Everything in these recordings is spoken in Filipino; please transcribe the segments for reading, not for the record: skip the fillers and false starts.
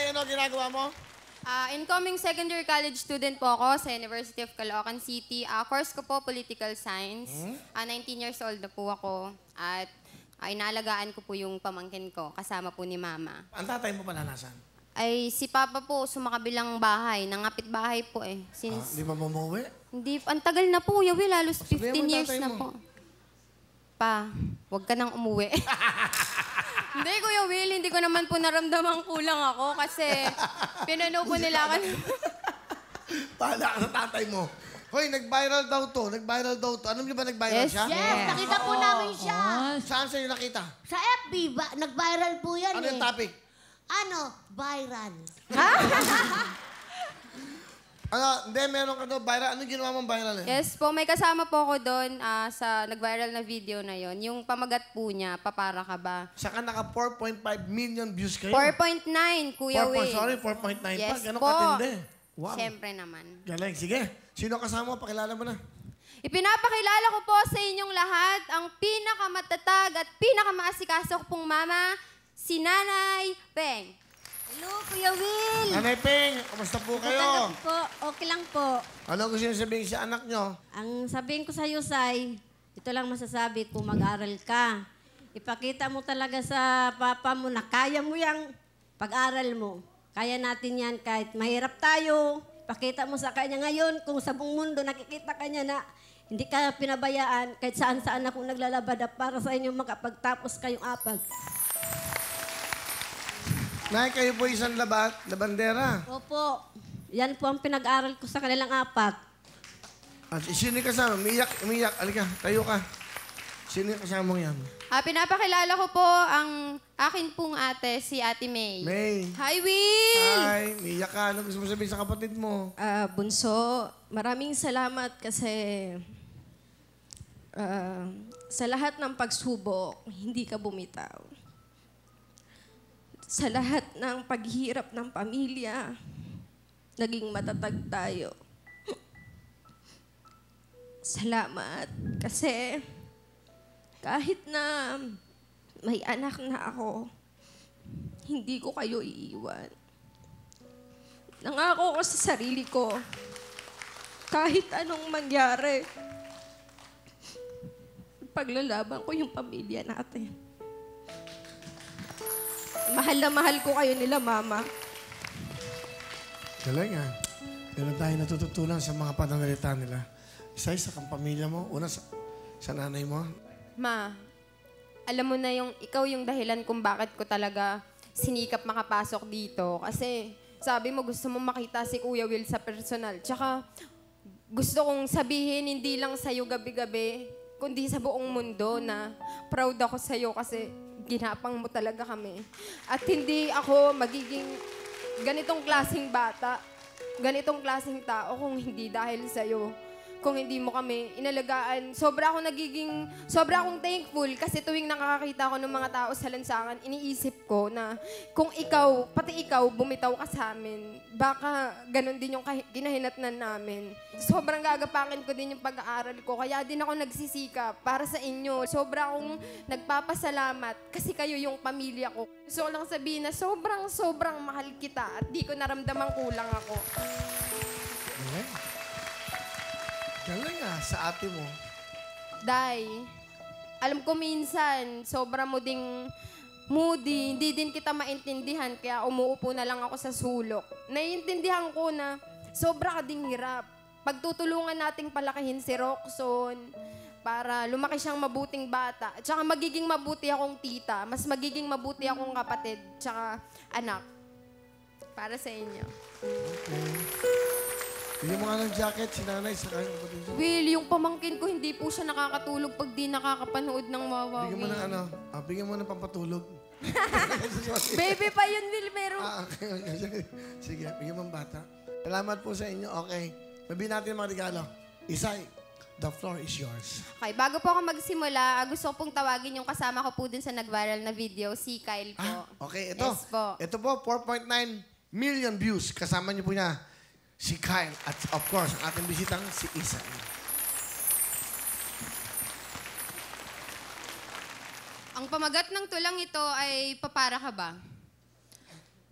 Day, ano ginagawa mo? Incoming second year college student po ako sa University of Caloocan City. Course ko po, Political Science. 19 years old na po ako. At inaalagaan ko po yung pamangkin ko, kasama po ni Mama. Ang tatay mo pala nasan? Ay, si Papa po, sumakabilang bahay. Nangapit bahay po eh. Di ba bumuwi? Hindi, ang tagal na po, Kuya Will. Halos Sabihin mo 15 years tatay na mo. po. Pa, huwag ka nang umuwi. Hindi, Kuya Will, hindi ko naman po naramdamang kulang ako kasi pinano po nila ako. Pahala ka sa tatay mo. Hoy, nag-viral daw to. Nag-viral daw to. Alam niyo ba nag-viral siya? Yes, nakita po namin siya. Saan sa'yo nakita? Sa FB, nag-viral po yan Ano yung topic? Viral. Hindi, meron ka daw viral. Ano ginawa mong viral eh? Yes po, may kasama po ako doon sa nag-viral na video na yon. Yung pamagat po niya, papara ka ba? Saka naka 4.5 million views kayo. 4.9, Kuya Will. Sorry, 4.9 pa. Yes Gano'ng po. katindi. Wow. Siyempre naman. Galing. Sige. Sino kasama mo? Pakilala mo na. Ipinapakilala ko po sa inyong lahat ang pinakamatatag at pinakamaasikaso ko pong mama, si Nanay Peng. Hello, Kuya Will. Nanay Peng, kamusta po kayo? Po, okay lang po. Ano gusto niyo sabihin sa anak niyo? Ang sabihin ko sa'yo, Sai, ito lang masasabi ko, mag-aral ka. Ipakita mo talaga sa papa mo na kaya mo yung pag-aral mo. Kaya natin yan kahit mahirap tayo. Pakita mo sa kanya ngayon kung sa buong mundo nakikita kanya na hindi ka pinabayaan kahit saan-saan ako naglalabada para sa inyo makapagtapos kayong apat. Nay, kayo po isang labandera. Opo, yan po ang pinag-aral ko sa kanilang apat. At sino yung kasama? Umiyak. Alika, tayo ka. Sino yung kasama mo yan? Pinapakilala ko po ang akin pong ate, si Ate May. May. Hi, Will! Hi, umiyak ka. Ano gusto mo sabihin sa kapatid mo? Bunso, maraming salamat kasi sa lahat ng pagsubok, hindi ka bumitaw. Sa lahat ng paghirap ng pamilya, naging matatag tayo. Salamat kasi kahit na may anak na ako, hindi ko kayo iiwan. Nangako ko sa sarili ko, kahit anong mangyari, paglalaban ko yung pamilya natin. Mahal na mahal ko kayo nila, Mama. Galing ah. Meron tayo natututunan sa mga pananalita nila. Isa kang pamilya mo. Una sa nanay mo. Ma, alam mo na ikaw yung dahilan kung bakit ko talaga sinikap makapasok dito. Kasi sabi mo gusto mo makita si Kuya Will sa personal. Tsaka gusto kong sabihin hindi lang sa'yo gabi-gabi, kundi sa buong mundo na proud ako sa'yo kasi ginapang mo talaga kami. At hindi ako magiging ganitong klaseng bata, ganitong klaseng tao kung hindi dahil sa'yo. Kung hindi mo kami inalagaan, sobra akong thankful kasi tuwing nakakakita ko ng mga tao sa lansangan, iniisip ko na kung ikaw, pati ikaw, bumitaw ka sa amin, baka ganun din yung ginahinatnan namin. Sobrang gagapakin ko din yung pag-aaral ko, kaya din ako nagsisikap para sa inyo. Sobra akong nagpapasalamat kasi kayo yung pamilya ko. Gusto ko lang sabihin na sobrang mahal kita at di ko naramdamang kulang ako. Galing. Galing ah, sa ate mo. Day, alam ko minsan, sobra mo ding moody, hindi din kita maintindihan, kaya umuupo na lang ako sa sulok. Naiintindihan ko na sobra ka ding hirap. Pagtutulungan nating palakihin si Roxon para lumaki siyang mabuting bata. At saka magiging mabuti akong tita, mas magiging mabuti akong kapatid, tsaka anak. Para sa inyo. Bigyan mo nga ng jacket, si nanay, sa kanyang kapatid niya. Will, yung pamangkin ko, hindi po siya nakakatulog pag di nakakapanood ng Wawa. Bigyan mo ng bigyan mo ng pampatulog. Baby pa yun, Will, meron. Okay. Sige, bigyan mo ng bata. Salamat po sa inyo. Okay. Sabihin natin ang mga regalo. Isay, the floor is yours. Okay, bago po ako magsimula, gusto ko pong tawagin yung kasama ko po din sa nag-viral na video, si Kyle po. Okay, ito. Yes po. Ito po, 4.9 million views. Kasama niyo po niya si Kyle at of course, ang ating bisitang si Isay. Ang pamagat ng tulang ito ay papara ka ba?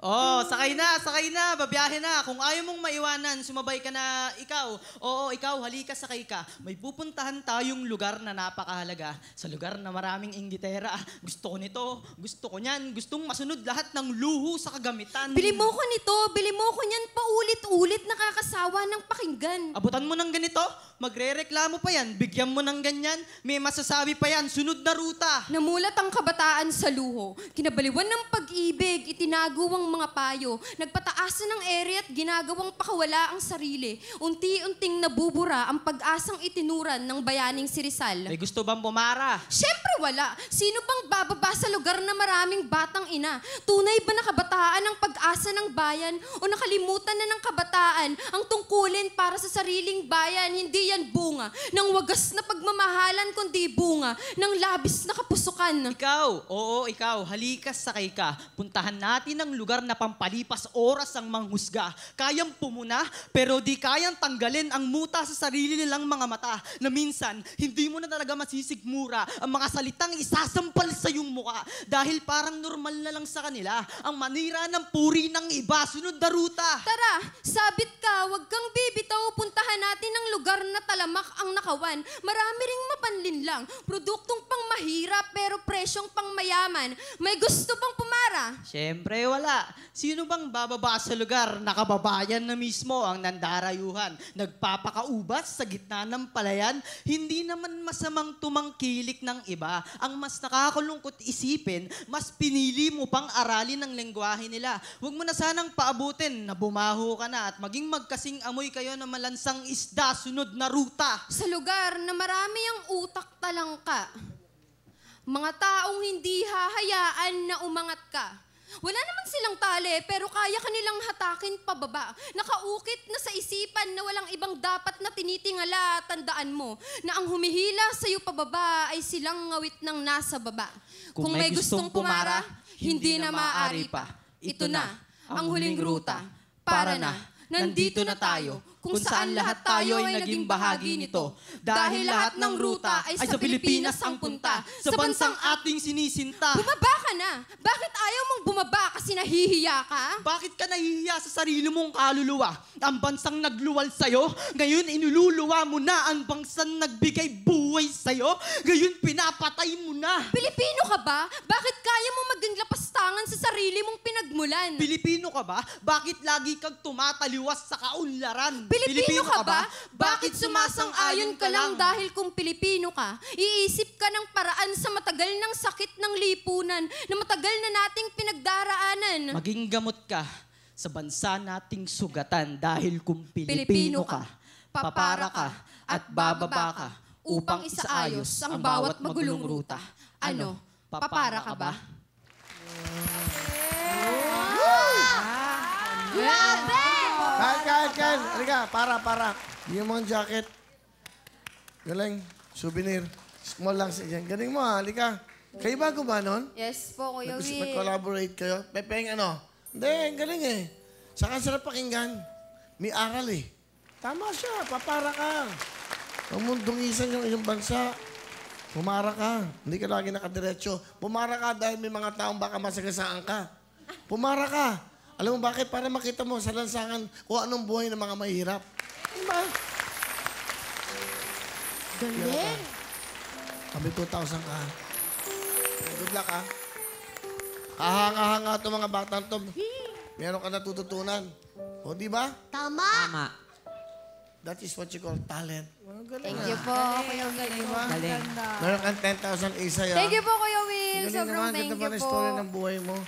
Oh, sakay na, babiyahe na. Kung ayaw mong maiwanan, sumabay ka na ikaw. Oo, ikaw, halika, sakay ka. May pupuntahan tayong lugar na napakahalaga. Sa lugar na maraming inggitera. Gusto ko nito, gusto ko niyan. Gustong masunod lahat ng luho sa kagamitan. Bili mo ko nito, bili mo ko niyan paulit-ulit, nakakasawa ng pakinggan. Abutan mo ng ganito, magre-reklamo pa yan. Bigyan mo ng ganyan, may masasabi pa yan. Sunod na ruta. Namulat ang kabataan sa luho. Kinabaliwan ng pag-ibig, itinago ang mga payo. Nagpataasan ng ere at ginagawang pakawala ang sarili. Unti-unting nabubura ang pag-asang itinuran ng bayaning si Rizal. May gusto bang pumara? Siyempre wala. Sino bang bababa sa lugar na maraming batang ina? Tunay ba na kabataan ang pag-asa ng bayan? O nakalimutan na ng kabataan ang tungkulin para sa sariling bayan? Hindi yan bunga ng wagas na pagmamahalan, kundi bunga ng labis na kapusukan. Ikaw, oo, ikaw, halika, sakay ka. Puntahan natin ang lugar na pampalipas oras ang manghusga. Kayang pumuna, pero di kayang tanggalin ang muta sa sarili nilang mga mata na minsan, hindi mo na talaga masisigmura ang mga salitang isasampal sa iyong muka dahil parang normal na lang sa kanila ang manira ng puri ng iba. Sunod na ruta. Tara, sabit ka, wag kang bibitaw, puntahan natin ang lugar na talamak ang nakawan. Marami ring mapanlinlang, produktong pang mahirap pero presyong pang mayaman. May gusto bang pumara? Siyempre wala. Sino bang bababa sa lugar na kababayan na mismo ang nandarayuhan? Nagpapakaubas sa gitna ng palayan? Hindi naman masamang tumangkilik ng iba. Ang mas nakakalungkot isipin, mas pinili mo pang aralin ang lengguwahe nila. Huwag mo na sanang paabutin na bumaho ka na at maging magkasing amoy kayo na malansang isda. Sunod na ruta. Sa lugar na marami ang utak talangka, mga taong hindi hahayaan na umangat ka. Wala naman silang tali, pero kaya kanilang hatakin pababa. Nakaukit na sa isipan na walang ibang dapat na tinitingala. Tandaan mo na ang humihila sa'yo pababa ay silang ngawit ng nasa baba. Kung may gustong pumara, hindi na maaari pa. Ito na, ang huling ruta. Para na, nandito na tayo. Kung saan lahat tayo ay naging bahagi nito. Dahil lahat ng ruta ay sa Pilipinas ang punta. Sa bansang ating sinisinta. Bumaba ka na! Bakit ayaw mong bumaba kasi nahihiya ka? Bakit ka nahihiya sa sarili mong kaluluwa? Ang bansang nagluwal sa'yo, ngayon inululuwa mo na ang bansang nagbigay buhay sa'yo, ngayon pinapatay mo na. Pilipino ka ba? Bakit kaya mo maging lapastangan sa sarili mong pinagmulan? Pilipino ka ba? Bakit lagi kang tumataliwas sa kaunlaran? Pilipino ka ba? Bakit sumasang-ayon ka lang dahil kung Pilipino ka, iisip ka ng paraan sa matagal ng sakit ng lipunan na matagal na nating pinagdaraanan? Maging gamot ka sa bansa nating sugatan dahil kung Pilipino ka, papara ka at bababa ka upang isaayos ang bawat magulong ruta. Ano, papara ka ba? Grabe! Kahit. Halika, para. Bigyan mo ang jacket. Galing. Souvenir. Small lang siya. Galing mo ha. Halika. Kayo bago ba nun? Yes po, Kuya Will. Nag-collaborate kayo? Pepeng ano? Hindi, galing eh. Saka sarap pakinggan. May aral eh. Tama siya. Papara ka. Huwag mong dungisan yung iyong bansa. Pumara ka. Hindi ka lagi nakadiretso. Pumara ka dahil may mga taong baka masagasaan ka. Pumara ka. Alam mo bakit? Para makita mo sa lansangan kung anong buhay ng mga mahirap. Diba? Galing. Kami 2,000 ka. Good luck, ha? Kahanga-hanga itong mga batang to. Meron ka natututunan. O, di ba? Tama. That is what you call talent. Thank you po, Kuya Will. Meron kang 10,000 isa yan. Thank you po, Kuya Will. Galing Sobrang naman. thank Ganda you pa na po. story ng buhay mo.